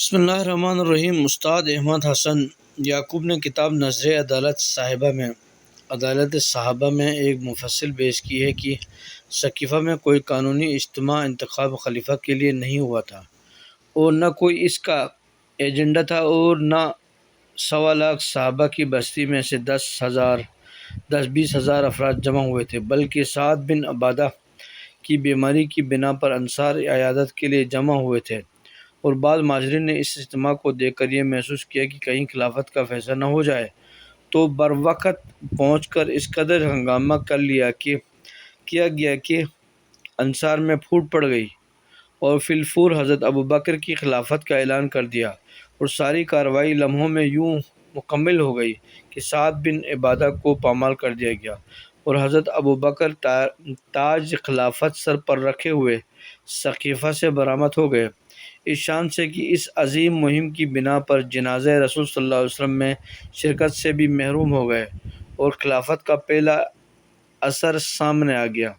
بسم اللہ الرحمن الرحیم۔ استاد احمد حسن یعقوب نے کتاب نظر عدالت صحابہ میں ایک مفصل بحث کی ہے کہ ثقیفہ میں کوئی قانونی اجتماع انتخاب خلیفہ کے لیے نہیں ہوا تھا اور نہ کوئی اس کا ایجنڈا تھا، اور نہ 1.25 صحابہ کی بستی میں سے 10-20 ہزار افراد جمع ہوئے تھے، بلکہ سعد بن عبادہ کی بیماری کی بنا پر انصار عیادت کے لیے جمع ہوئے تھے، اور بعض مہاجرین نے اس اجتماع کو دیکھ کر یہ محسوس کیا کہ کہیں خلافت کا فیصلہ نہ ہو جائے، تو بروقت پہنچ کر اس قدر ہنگامہ کیا گیا کہ انصار میں پھوٹ پڑ گئی، اور فی الفور حضرت ابوبکر کی خلافت کا اعلان کر دیا، اور ساری کارروائی لمحوں میں یوں مکمل ہو گئی کہ سعد بن عبادہ کو پامال کر دیا گیا، اور حضرت ابوبکر تاج خلافت سر پر رکھے ہوئے ثقیفہ سے برآمد ہو گئے، اس شان سے کہ اس عظیم مہم کی بنا پر جنازہ رسول صلی اللہ علیہ وسلم میں شرکت سے بھی محروم ہو گئے، اور خلافت کا پہلا اثر سامنے آ گیا۔